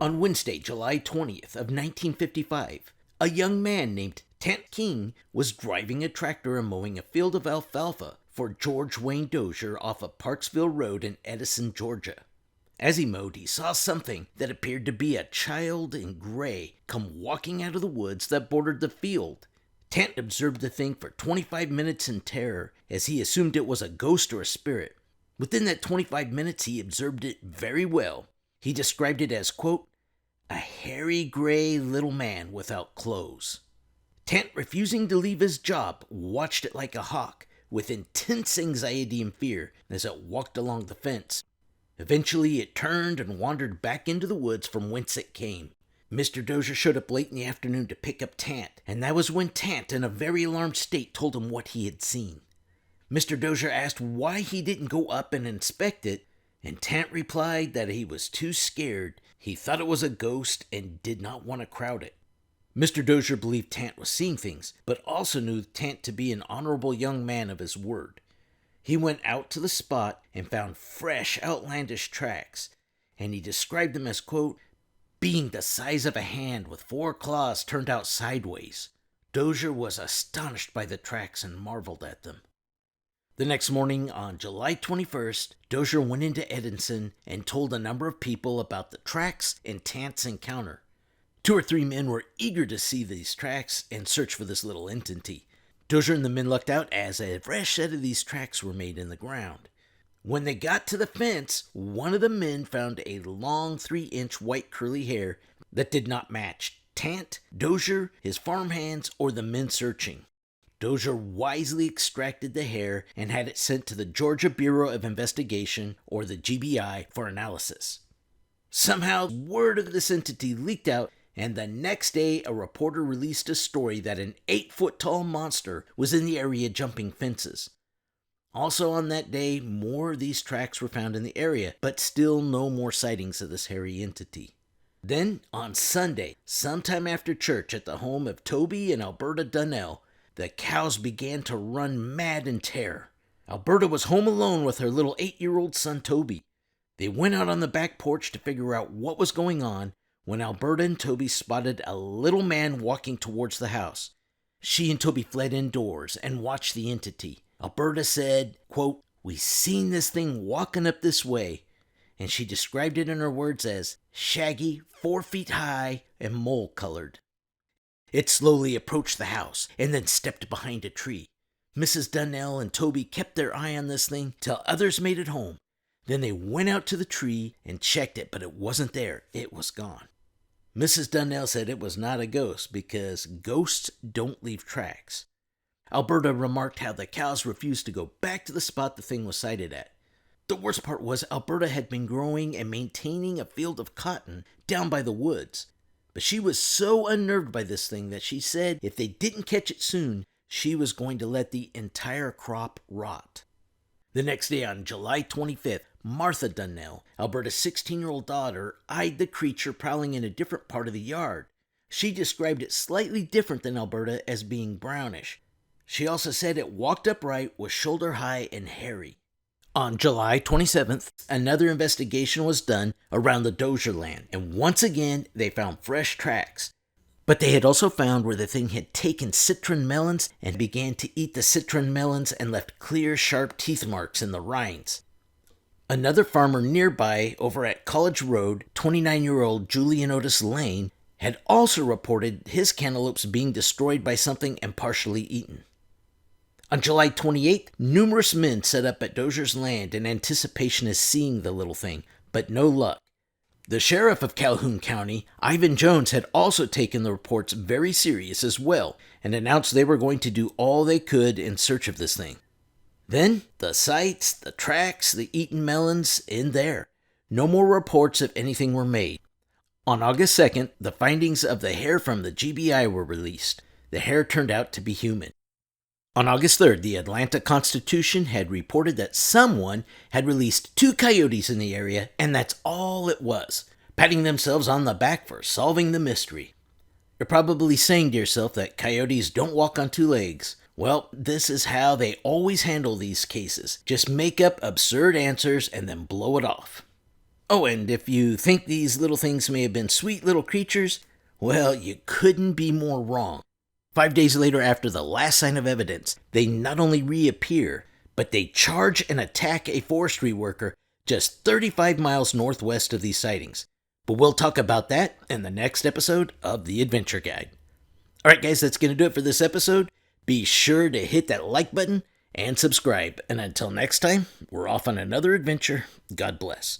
On Wednesday, July 20th of 1955, a young man named Tant King was driving a tractor and mowing a field of alfalfa for George Wayne Dozier off of Parksville Road in Edison, Georgia. As he mowed, he saw something that appeared to be a child in gray come walking out of the woods that bordered the field. Tant observed the thing for 25 minutes in terror, as he assumed it was a ghost or a spirit. Within that 25 minutes, he observed it very well. He described it as, quote, a hairy gray little man without clothes. Tant, refusing to leave his job, watched it like a hawk, with intense anxiety and fear as it walked along the fence. Eventually, it turned and wandered back into the woods from whence it came. Mr. Dozier showed up late in the afternoon to pick up Tant, and that was when Tant, in a very alarmed state, told him what he had seen. Mr. Dozier asked why he didn't go up and inspect it, and Tant replied that he was too scared. He thought it was a ghost and did not want to crowd it. Mr. Dozier believed Tant was seeing things, but also knew Tant to be an honorable young man of his word. He went out to the spot and found fresh, outlandish tracks, and he described them as, quote, being the size of a hand with 4 claws turned out sideways. Dozier was astonished by the tracks and marveled at them. The next morning, on July 21st, Dozier went into Edison and told a number of people about the tracks and Tant's encounter. 2 or 3 men were eager to see these tracks and search for this little entity. Dozier and the men lucked out as a fresh set of these tracks were made in the ground. When they got to the fence, one of the men found a long 3-inch white curly hair that did not match Tant, Dozier, his farmhands, or the men searching. Dozier wisely extracted the hair and had it sent to the Georgia Bureau of Investigation, or the GBI, for analysis. Somehow, word of this entity leaked out, and the next day a reporter released a story that an 8-foot-tall monster was in the area jumping fences. Also on that day, more of these tracks were found in the area, but still no more sightings of this hairy entity. Then, on Sunday, sometime after church at the home of Toby and Alberta Dunnell, the cows began to run mad in terror. Alberta was home alone with her little 8-year-old son Toby. They went out on the back porch to figure out what was going on when Alberta and Toby spotted a little man walking towards the house. She and Toby fled indoors and watched the entity. Alberta said, quote, we seen this thing walking up this way, and she described it in her words as shaggy, 4 feet high, and mole-colored. It slowly approached the house and then stepped behind a tree. Mrs. Dunnell and Toby kept their eye on this thing till others made it home. Then they went out to the tree and checked it, but it wasn't there. It was gone. Mrs. Dunnell said it was not a ghost because ghosts don't leave tracks. Alberta remarked how the cows refused to go back to the spot the thing was sighted at. The worst part was Alberta had been growing and maintaining a field of cotton down by the woods. But she was so unnerved by this thing that she said if they didn't catch it soon, she was going to let the entire crop rot. The next day, on July 25th, Martha Dunnell, Alberta's 16-year-old daughter, eyed the creature prowling in a different part of the yard. She described it slightly different than Alberta as being brownish. She also said it walked upright, was shoulder high, and hairy. On July 27th, another investigation was done around the Dozier land, and once again they found fresh tracks. But they had also found where the thing had taken citron melons and began to eat the citron melons and left clear, sharp teeth marks in the rinds. Another farmer nearby, over at College Road, 29-year-old Julian Otis Lane, had also reported his cantaloupes being destroyed by something and partially eaten. On July 28th, numerous men set up at Dozier's land in anticipation of seeing the little thing, but no luck. The sheriff of Calhoun County, Ivan Jones, had also taken the reports very serious as well and announced they were going to do all they could in search of this thing. Then, the sights, the tracks, the eaten melons, in there. No more reports of anything were made. On August 2nd, the findings of the hair from the GBI were released. The hair turned out to be human. On August 3rd, the Atlanta Constitution had reported that someone had released 2 coyotes in the area, and that's all it was, patting themselves on the back for solving the mystery. You're probably saying to yourself that coyotes don't walk on 2 legs. Well, this is how they always handle these cases. Just make up absurd answers and then blow it off. Oh, and if you think these little things may have been sweet little creatures, well, you couldn't be more wrong. 5 days later, after the last sign of evidence, they not only reappear, but they charge and attack a forestry worker just 35 miles northwest of these sightings. But we'll talk about that in the next episode of The Adventure Guide. Alright guys, that's going to do it for this episode. Be sure to hit that like button and subscribe. And until next time, we're off on another adventure. God bless.